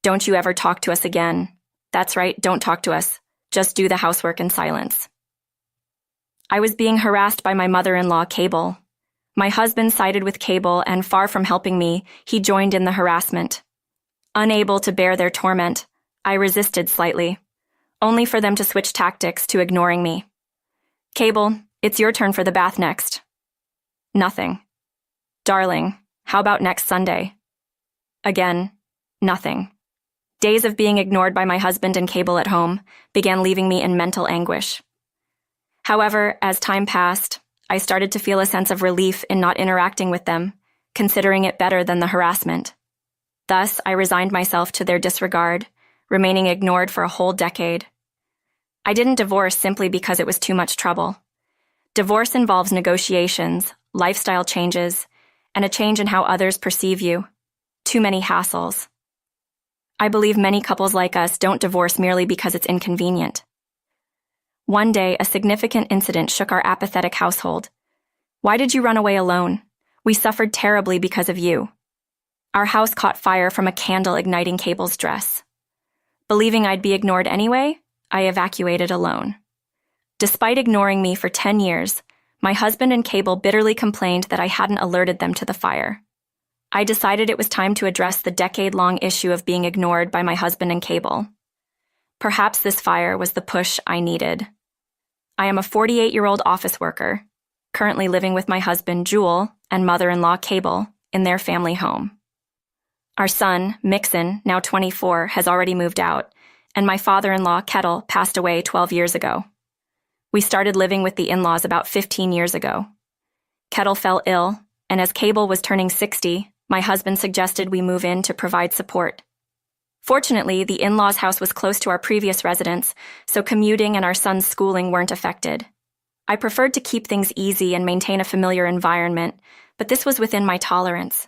Don't you ever talk to us again. That's right, don't talk to us. Just do the housework in silence. I was being harassed by my mother-in-law, Cable. My husband sided with Cable, and far from helping me, he joined in the harassment. Unable to bear their torment, I resisted slightly, only for them to switch tactics to ignoring me. Cable, it's your turn for the bath next. Nothing. Darling, how about next Sunday? Again, nothing. Days of being ignored by my husband and Cable at home began leaving me in mental anguish. However, as time passed, I started to feel a sense of relief in not interacting with them, considering it better than the harassment. Thus, I resigned myself to their disregard, remaining ignored for a whole decade. I didn't divorce simply because it was too much trouble. Divorce involves negotiations, lifestyle changes, and a change in how others perceive you. Too many hassles. I believe many couples like us don't divorce merely because it's inconvenient. One day, a significant incident shook our apathetic household. Why did you run away alone? We suffered terribly because of you. Our house caught fire from a candle igniting Cable's dress. Believing I'd be ignored anyway, I evacuated alone. Despite ignoring me for 10 years, my husband and Cable bitterly complained that I hadn't alerted them to the fire. I decided it was time to address the decade-long issue of being ignored by my husband and Cable. Perhaps this fire was the push I needed. I am a 48-year-old office worker, currently living with my husband, Jewel, and mother-in-law, Cable, in their family home. Our son, Mixon, now 24, has already moved out, and my father-in-law, Kettle, passed away 12 years ago. We started living with the in-laws about 15 years ago. Kettle fell ill, and as Cable was turning 60, my husband suggested we move in to provide support. Fortunately, the in-laws' house was close to our previous residence, so commuting and our son's schooling weren't affected. I preferred to keep things easy and maintain a familiar environment, but this was within my tolerance.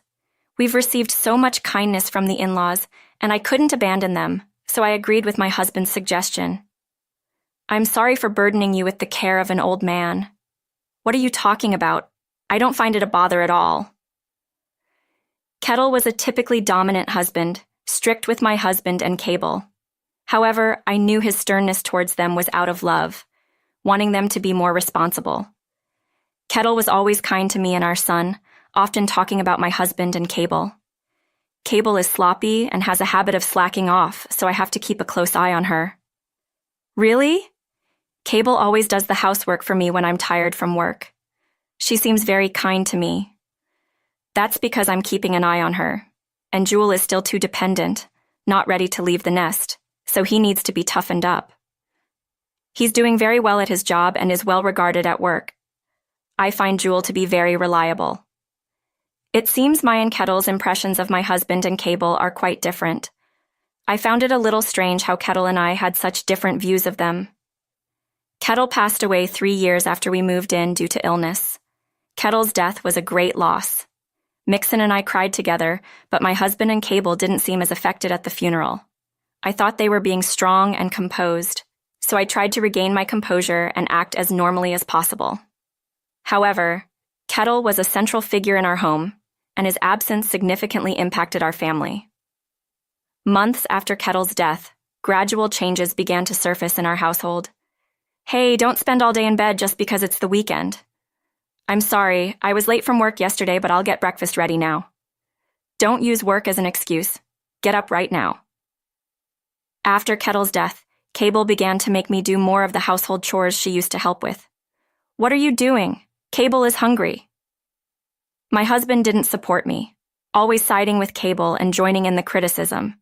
We've received so much kindness from the in-laws, and I couldn't abandon them, so I agreed with my husband's suggestion. I'm sorry for burdening you with the care of an old man. What are you talking about? I don't find it a bother at all. Kettle was a typically dominant husband, strict with my husband and Cable. However, I knew his sternness towards them was out of love, wanting them to be more responsible. Kettle was always kind to me and our son, often talking about my husband and Cable. Cable is sloppy and has a habit of slacking off, so I have to keep a close eye on her. Really? Cable always does the housework for me when I'm tired from work. She seems very kind to me. That's because I'm keeping an eye on her, and Jewel is still too dependent, not ready to leave the nest, so he needs to be toughened up. He's doing very well at his job and is well regarded at work. I find Jewel to be very reliable. It seems my and Kettle's impressions of my husband and Cable are quite different. I found it a little strange how Kettle and I had such different views of them. Kettle passed away 3 years after we moved in due to illness. Kettle's death was a great loss. Mixon and I cried together, but my husband and Cable didn't seem as affected at the funeral. I thought they were being strong and composed, so I tried to regain my composure and act as normally as possible. However, Kettle was a central figure in our home, and his absence significantly impacted our family. Months after Kettle's death, gradual changes began to surface in our household. Hey, don't spend all day in bed just because it's the weekend. I'm sorry, I was late from work yesterday, but I'll get breakfast ready now. Don't use work as an excuse. Get up right now. After Kettle's death, Cable began to make me do more of the household chores she used to help with. What are you doing? Cable is hungry. My husband didn't support me, always siding with Cable and joining in the criticism.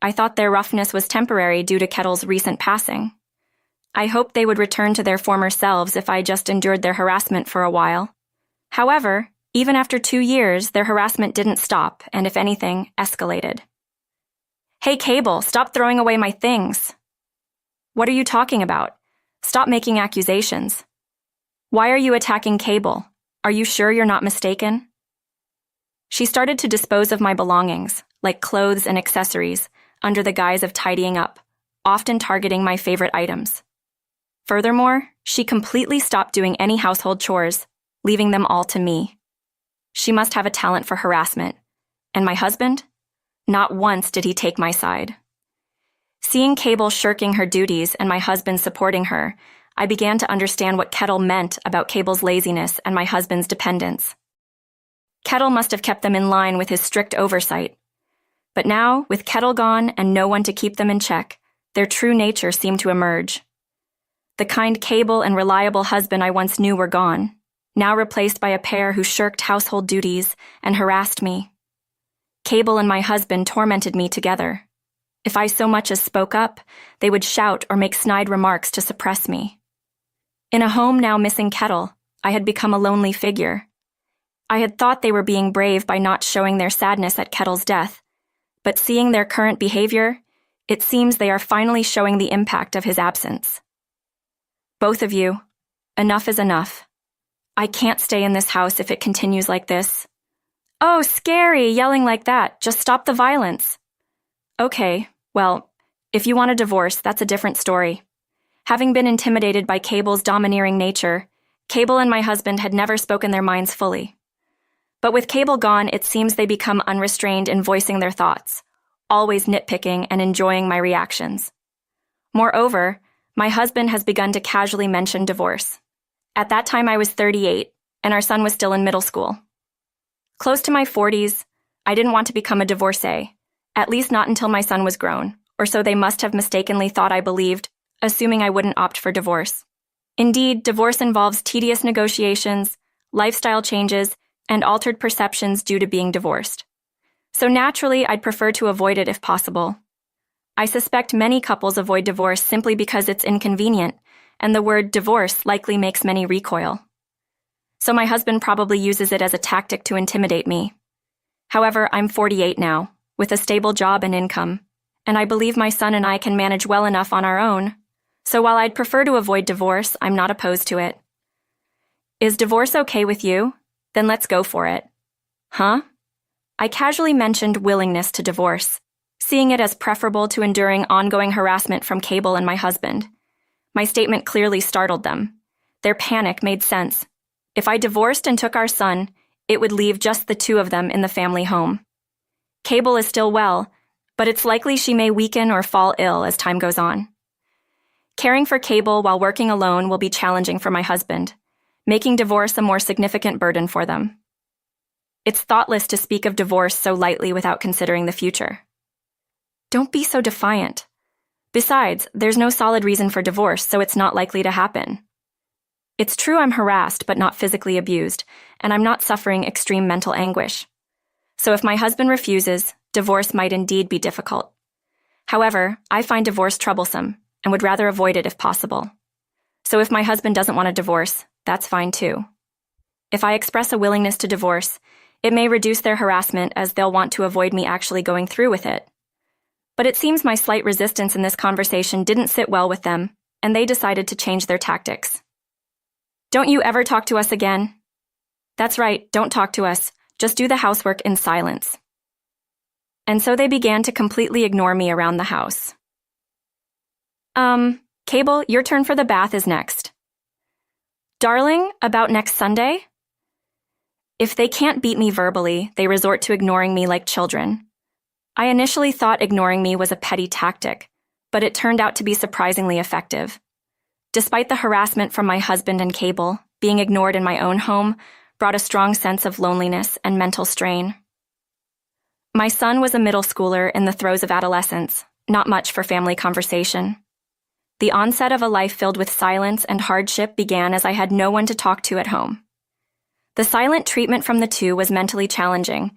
I thought their roughness was temporary due to Kettle's recent passing. I hoped they would return to their former selves if I just endured their harassment for a while. However, even after 2 years, their harassment didn't stop and, if anything, escalated. Hey, Cable, stop throwing away my things. What are you talking about? Stop making accusations. Why are you attacking Cable? Are you sure you're not mistaken? She started to dispose of my belongings, like clothes and accessories, under the guise of tidying up, often targeting my favorite items. Furthermore, she completely stopped doing any household chores, leaving them all to me. She must have a talent for harassment. And my husband? Not once did he take my side. Seeing Cable shirking her duties and my husband supporting her, I began to understand what Kettle meant about Cable's laziness and my husband's dependence. Kettle must have kept them in line with his strict oversight. But now, with Kettle gone and no one to keep them in check, their true nature seemed to emerge. The kind Cable and reliable husband I once knew were gone, now replaced by a pair who shirked household duties and harassed me. Cable and my husband tormented me together. If I so much as spoke up, they would shout or make snide remarks to suppress me. In a home now missing Kettle, I had become a lonely figure. I had thought they were being brave by not showing their sadness at Kettle's death, but seeing their current behavior, it seems they are finally showing the impact of his absence. Both of you, enough is enough. I can't stay in this house if it continues like this. Oh, scary, yelling like that. Just stop the violence. Okay, well, if you want a divorce, that's a different story. Having been intimidated by Cable's domineering nature, Cable and my husband had never spoken their minds fully. But with Cable gone, it seems they become unrestrained in voicing their thoughts, always nitpicking and enjoying my reactions. Moreover, my husband has begun to casually mention divorce. At that time, I was 38, and our son was still in middle school. Close to my 40s, I didn't want to become a divorcee, at least not until my son was grown, or so they must have mistakenly thought I believed, assuming I wouldn't opt for divorce. Indeed, divorce involves tedious negotiations, lifestyle changes, and altered perceptions due to being divorced. So naturally, I'd prefer to avoid it if possible. I suspect many couples avoid divorce simply because it's inconvenient, and the word divorce likely makes many recoil. So my husband probably uses it as a tactic to intimidate me. However, I'm 48 now, with a stable job and income, and I believe my son and I can manage well enough on our own. So while I'd prefer to avoid divorce, I'm not opposed to it. Is divorce okay with you? Then let's go for it. Huh? I casually mentioned willingness to divorce, seeing it as preferable to enduring ongoing harassment from Cable and my husband. My statement clearly startled them. Their panic made sense. If I divorced and took our son, it would leave just the two of them in the family home. Cable is still well, but it's likely she may weaken or fall ill as time goes on. Caring for Cable while working alone will be challenging for my husband, making divorce a more significant burden for them. It's thoughtless to speak of divorce so lightly without considering the future. Don't be so defiant. Besides, there's no solid reason for divorce, so it's not likely to happen. It's true I'm harassed but not physically abused, and I'm not suffering extreme mental anguish. So if my husband refuses, divorce might indeed be difficult. However, I find divorce troublesome and would rather avoid it if possible. So if my husband doesn't want a divorce, that's fine too. If I express a willingness to divorce, it may reduce their harassment as they'll want to avoid me actually going through with it. But it seems my slight resistance in this conversation didn't sit well with them, and they decided to change their tactics. Don't you ever talk to us again? That's right, don't talk to us. Just do the housework in silence. And so they began to completely ignore me around the house. Cable, your turn for the bath is next. Darling, about next Sunday? If they can't beat me verbally, they resort to ignoring me like children. I initially thought ignoring me was a petty tactic, but it turned out to be surprisingly effective. Despite the harassment from my husband and Cable, being ignored in my own home brought a strong sense of loneliness and mental strain. My son was a middle schooler in the throes of adolescence, not much for family conversation. The onset of a life filled with silence and hardship began as I had no one to talk to at home. The silent treatment from the two was mentally challenging,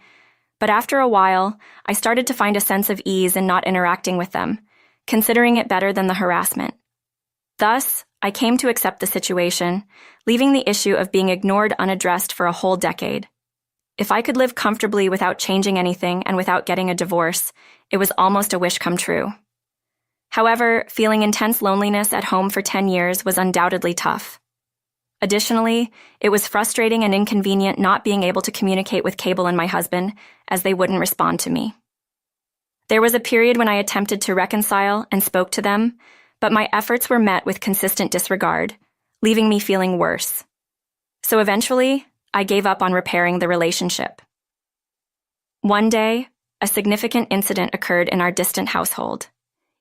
but after a while, I started to find a sense of ease in not interacting with them, considering it better than the harassment. Thus, I came to accept the situation, leaving the issue of being ignored unaddressed for a whole decade. If I could live comfortably without changing anything and without getting a divorce, it was almost a wish come true. However, feeling intense loneliness at home for 10 years was undoubtedly tough. Additionally, it was frustrating and inconvenient not being able to communicate with Cable and my husband, as they wouldn't respond to me. There was a period when I attempted to reconcile and spoke to them, but my efforts were met with consistent disregard, leaving me feeling worse. So eventually, I gave up on repairing the relationship. One day, a significant incident occurred in our distant household.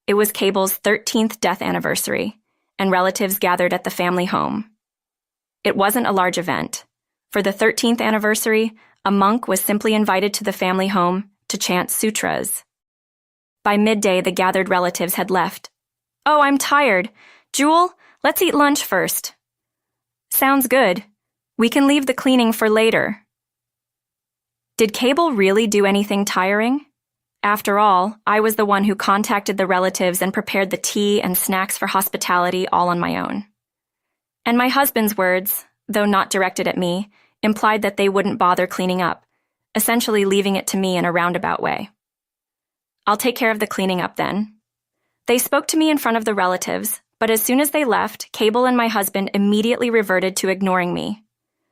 It was Cable's 13th death anniversary, and relatives gathered at the family home. It wasn't a large event. For the 13th anniversary, a monk was simply invited to the family home to chant sutras. By midday, the gathered relatives had left. "Oh, I'm tired. Jewel, let's eat lunch first." "Sounds good. We can leave the cleaning for later." Did Cable really do anything tiring? After all, I was the one who contacted the relatives and prepared the tea and snacks for hospitality all on my own. And my husband's words, though not directed at me, implied that they wouldn't bother cleaning up, essentially leaving it to me in a roundabout way. "I'll take care of the cleaning up then." They spoke to me in front of the relatives, but as soon as they left, Cable and my husband immediately reverted to ignoring me.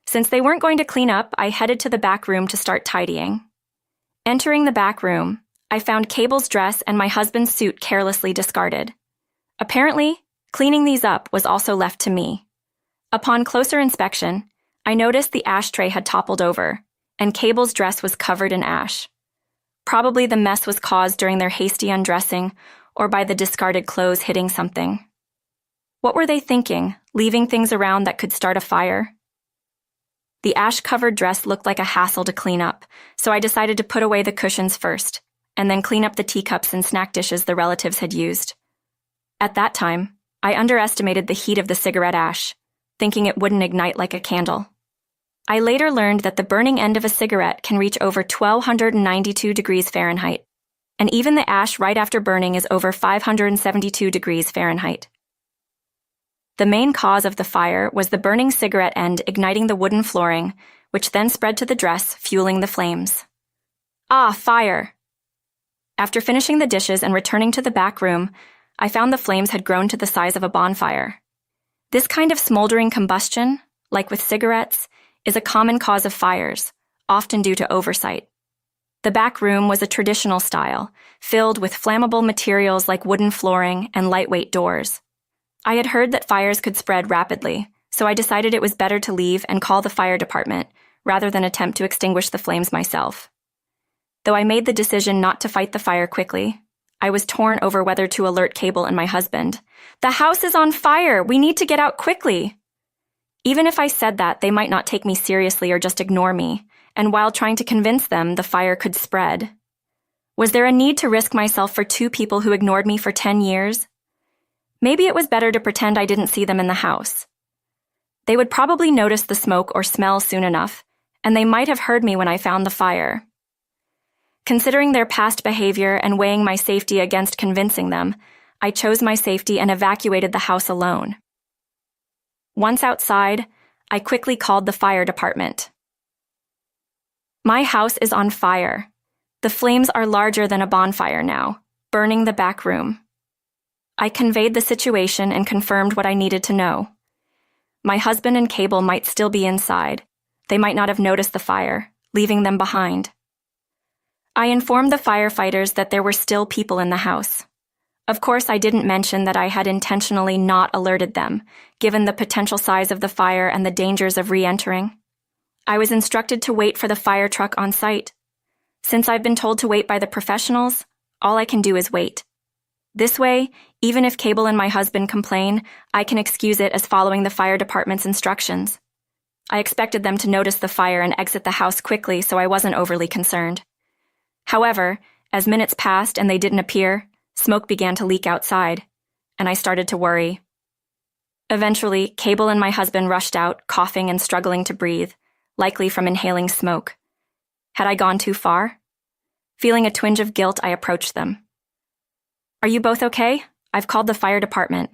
Since they weren't going to clean up, I headed to the back room to start tidying. Entering the back room, I found Cable's dress and my husband's suit carelessly discarded. Apparently, cleaning these up was also left to me. Upon closer inspection, I noticed the ashtray had toppled over, and Cable's dress was covered in ash. Probably the mess was caused during their hasty undressing or by the discarded clothes hitting something. What were they thinking, leaving things around that could start a fire? The ash-covered dress looked like a hassle to clean up, so I decided to put away the cushions first, and then clean up the teacups and snack dishes the relatives had used. At that time, I underestimated the heat of the cigarette ash, thinking it wouldn't ignite like a candle. I later learned that the burning end of a cigarette can reach over 1,292 degrees Fahrenheit, and even the ash right after burning is over 572 degrees Fahrenheit. The main cause of the fire was the burning cigarette end igniting the wooden flooring, which then spread to the dress, fueling the flames. Ah, fire! After finishing the dishes and returning to the back room, I found the flames had grown to the size of a bonfire. This kind of smoldering combustion, like with cigarettes, is a common cause of fires, often due to oversight. The back room was a traditional style, filled with flammable materials like wooden flooring and lightweight doors. I had heard that fires could spread rapidly, so I decided it was better to leave and call the fire department, rather than attempt to extinguish the flames myself. Though I made the decision not to fight the fire quickly, I was torn over whether to alert Cable and my husband. "The house is on fire! We need to get out quickly!" Even if I said that, they might not take me seriously or just ignore me, and while trying to convince them, the fire could spread. Was there a need to risk myself for two people who ignored me for 10 years? Maybe it was better to pretend I didn't see them in the house. They would probably notice the smoke or smell soon enough, and they might have heard me when I found the fire. Considering their past behavior and weighing my safety against convincing them, I chose my safety and evacuated the house alone. Once outside, I quickly called the fire department. "My house is on fire. The flames are larger than a bonfire now, burning the back room." I conveyed the situation and confirmed what I needed to know. My husband and Cable might still be inside. They might not have noticed the fire, leaving them behind. I informed the firefighters that there were still people in the house. Of course, I didn't mention that I had intentionally not alerted them, given the potential size of the fire and the dangers of re-entering. I was instructed to wait for the fire truck on site. Since I've been told to wait by the professionals, all I can do is wait. This way, even if Cable and my husband complain, I can excuse it as following the fire department's instructions. I expected them to notice the fire and exit the house quickly, so I wasn't overly concerned. However, as minutes passed and they didn't appear, smoke began to leak outside, and I started to worry. Eventually, Cable and my husband rushed out, coughing and struggling to breathe, likely from inhaling smoke. Had I gone too far? Feeling a twinge of guilt, I approached them. "Are you both okay? I've called the fire department."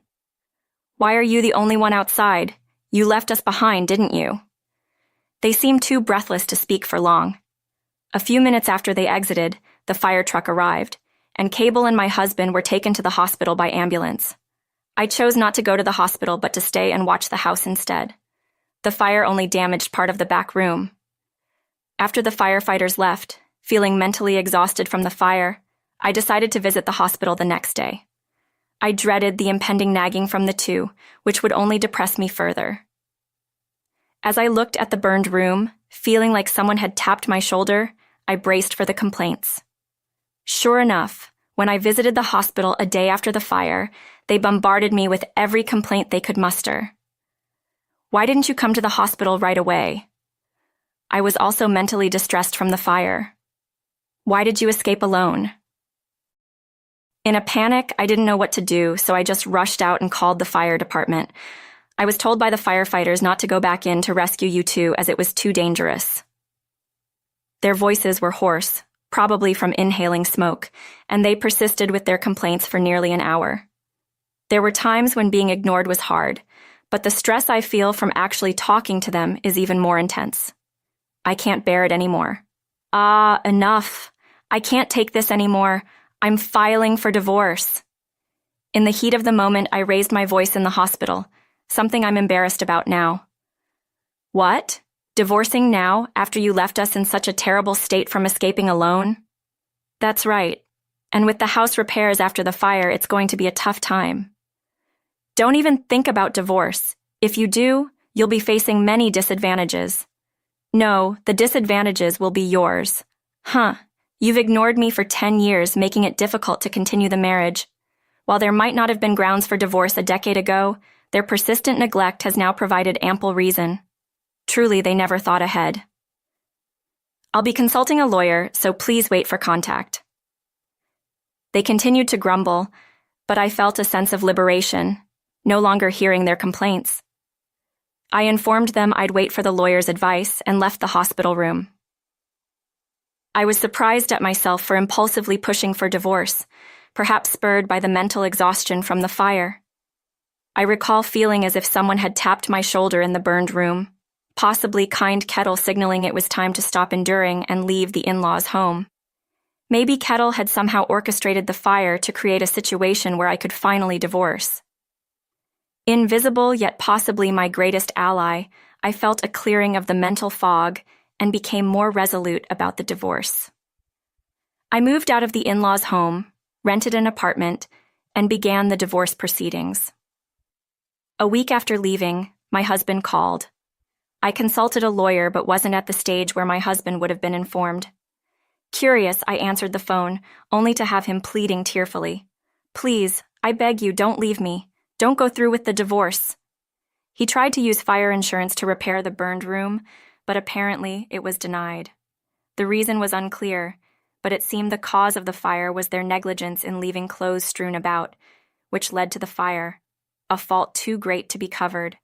"Why are you the only one outside? You left us behind, didn't you?" They seemed too breathless to speak for long. A few minutes after they exited, the fire truck arrived, and Cable and my husband were taken to the hospital by ambulance. I chose not to go to the hospital but to stay and watch the house instead. The fire only damaged part of the back room. After the firefighters left, feeling mentally exhausted from the fire, I decided to visit the hospital the next day. I dreaded the impending nagging from the two, which would only depress me further. As I looked at the burned room, feeling like someone had tapped my shoulder, I braced for the complaints. Sure enough, when I visited the hospital a day after the fire, they bombarded me with every complaint they could muster. Why didn't you come to the hospital right away? I was also mentally distressed from the fire. Why did you escape alone? In a panic, I didn't know what to do, so I just rushed out and called the fire department. I was told by the firefighters not to go back in to rescue you two as it was too dangerous. Their voices were hoarse, probably from inhaling smoke, and they persisted with their complaints for nearly an hour. There were times when being ignored was hard, but the stress I feel from actually talking to them is even more intense. I can't bear it anymore. Enough. I can't take this anymore. I'm filing for divorce. In the heat of the moment, I raised my voice in the hospital, something I'm embarrassed about now. What? Divorcing now, after you left us in such a terrible state from escaping alone? That's right. And with the house repairs after the fire, it's going to be a tough time. Don't even think about divorce. If you do, you'll be facing many disadvantages. No, the disadvantages will be yours. You've ignored me for 10 years, making it difficult to continue the marriage. While there might not have been grounds for divorce a decade ago, their persistent neglect has now provided ample reason. Truly, they never thought ahead. I'll be consulting a lawyer, so please wait for contact. They continued to grumble, but I felt a sense of liberation, no longer hearing their complaints. I informed them I'd wait for the lawyer's advice and left the hospital room. I was surprised at myself for impulsively pushing for divorce, perhaps spurred by the mental exhaustion from the fire. I recall feeling as if someone had tapped my shoulder in the burned room, possibly kind Kettle signaling it was time to stop enduring and leave the in-laws' home. Maybe Kettle had somehow orchestrated the fire to create a situation where I could finally divorce. Invisible yet possibly my greatest ally, I felt a clearing of the mental fog and became more resolute about the divorce. I moved out of the in-laws' home, rented an apartment, and began the divorce proceedings. A week after leaving, my husband called. I consulted a lawyer but wasn't at the stage where my husband would have been informed. Curious, I answered the phone, only to have him pleading tearfully. Please, I beg you, don't leave me. Don't go through with the divorce. He tried to use fire insurance to repair the burned room, but apparently it was denied. The reason was unclear, but it seemed the cause of the fire was their negligence in leaving clothes strewn about, which led to the fire, a fault too great to be covered.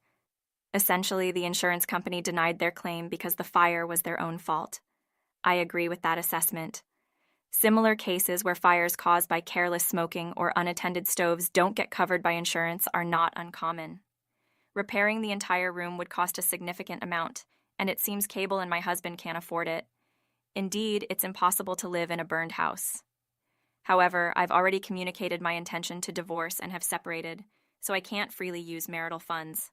Essentially, the insurance company denied their claim because the fire was their own fault. I agree with that assessment. Similar cases where fires caused by careless smoking or unattended stoves don't get covered by insurance are not uncommon. Repairing the entire room would cost a significant amount, and it seems Cable and my husband can't afford it. Indeed, it's impossible to live in a burned house. However, I've already communicated my intention to divorce and have separated, so I can't freely use marital funds.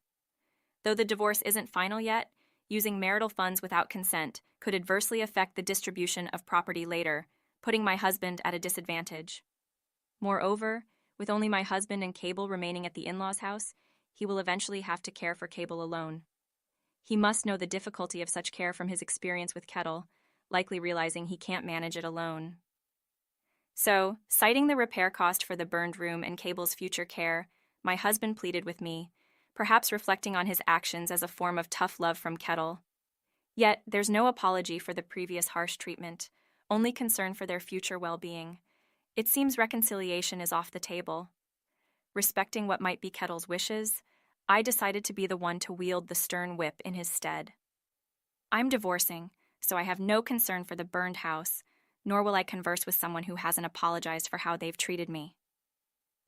Though the divorce isn't final yet, using marital funds without consent could adversely affect the distribution of property later, putting my husband at a disadvantage. Moreover, with only my husband and Cable remaining at the in-laws' house, he will eventually have to care for Cable alone. He must know the difficulty of such care from his experience with Kettle, likely realizing he can't manage it alone. So, citing the repair cost for the burned room and Cable's future care, my husband pleaded with me, perhaps reflecting on his actions as a form of tough love from Kettle. Yet, there's no apology for the previous harsh treatment, only concern for their future well-being. It seems reconciliation is off the table. Respecting what might be Kettle's wishes, I decided to be the one to wield the stern whip in his stead. I'm divorcing, so I have no concern for the burned house, nor will I converse with someone who hasn't apologized for how they've treated me.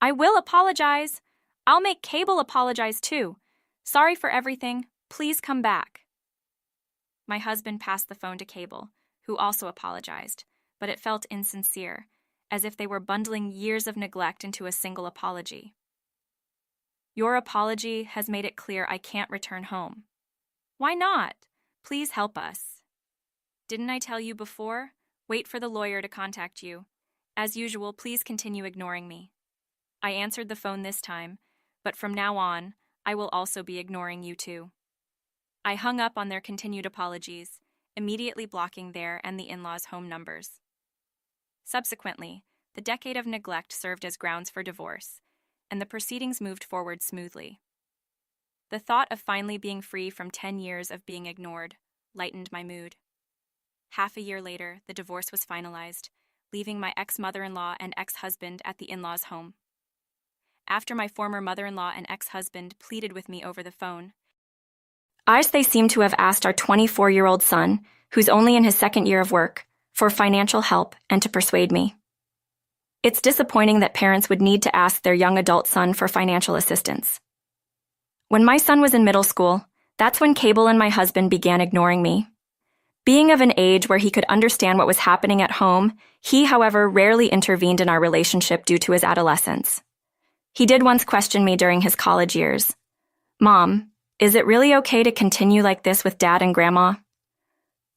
I will apologize! I'll make Cable apologize too. Sorry for everything. Please come back. My husband passed the phone to Cable, who also apologized, but it felt insincere, as if they were bundling years of neglect into a single apology. Your apology has made it clear I can't return home. Why not? Please help us. Didn't I tell you before? Wait for the lawyer to contact you. As usual, please continue ignoring me. I answered the phone this time, but from now on, I will also be ignoring you too. I hung up on their continued apologies, immediately blocking their and the in-laws' home numbers. Subsequently, the decade of neglect served as grounds for divorce, and the proceedings moved forward smoothly. The thought of finally being free from 10 years of being ignored lightened my mood. Half a year later, the divorce was finalized, leaving my ex-mother-in-law and ex-husband at the in-laws' home. After my former mother-in-law and ex-husband pleaded with me over the phone, they seem to have asked our 24-year-old son, who's only in his second year of work, for financial help and to persuade me. It's disappointing that parents would need to ask their young adult son for financial assistance. When my son was in middle school, that's when Cable and my husband began ignoring me. Being of an age where he could understand what was happening at home, he, however, rarely intervened in our relationship due to his adolescence. He did once question me during his college years. "Mom, is it really okay to continue like this with Dad and Grandma?"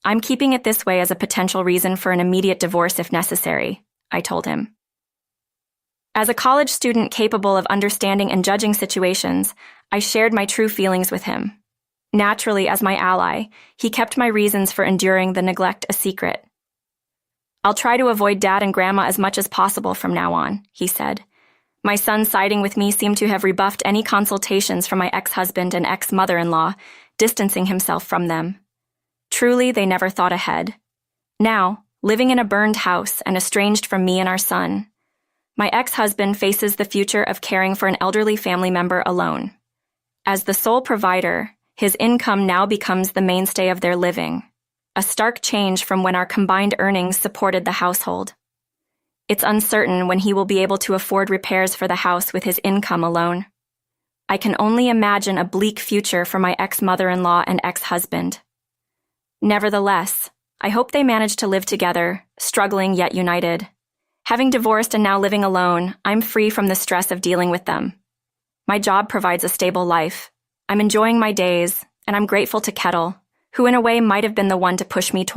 "I'm keeping it this way as a potential reason for an immediate divorce if necessary," I told him. As a college student capable of understanding and judging situations, I shared my true feelings with him. Naturally, as my ally, he kept my reasons for enduring the neglect a secret. "I'll try to avoid Dad and Grandma as much as possible from now on," he said. My son siding with me seemed to have rebuffed any consultations from my ex-husband and ex-mother-in-law, distancing himself from them. Truly, they never thought ahead. Now, living in a burned house and estranged from me and our son, my ex-husband faces the future of caring for an elderly family member alone. As the sole provider, his income now becomes the mainstay of their living, a stark change from when our combined earnings supported the household. It's uncertain when he will be able to afford repairs for the house with his income alone. I can only imagine a bleak future for my ex-mother-in-law and ex-husband. Nevertheless, I hope they manage to live together, struggling yet united. Having divorced and now living alone, I'm free from the stress of dealing with them. My job provides a stable life. I'm enjoying my days, and I'm grateful to Kettle, who in a way might have been the one to push me toward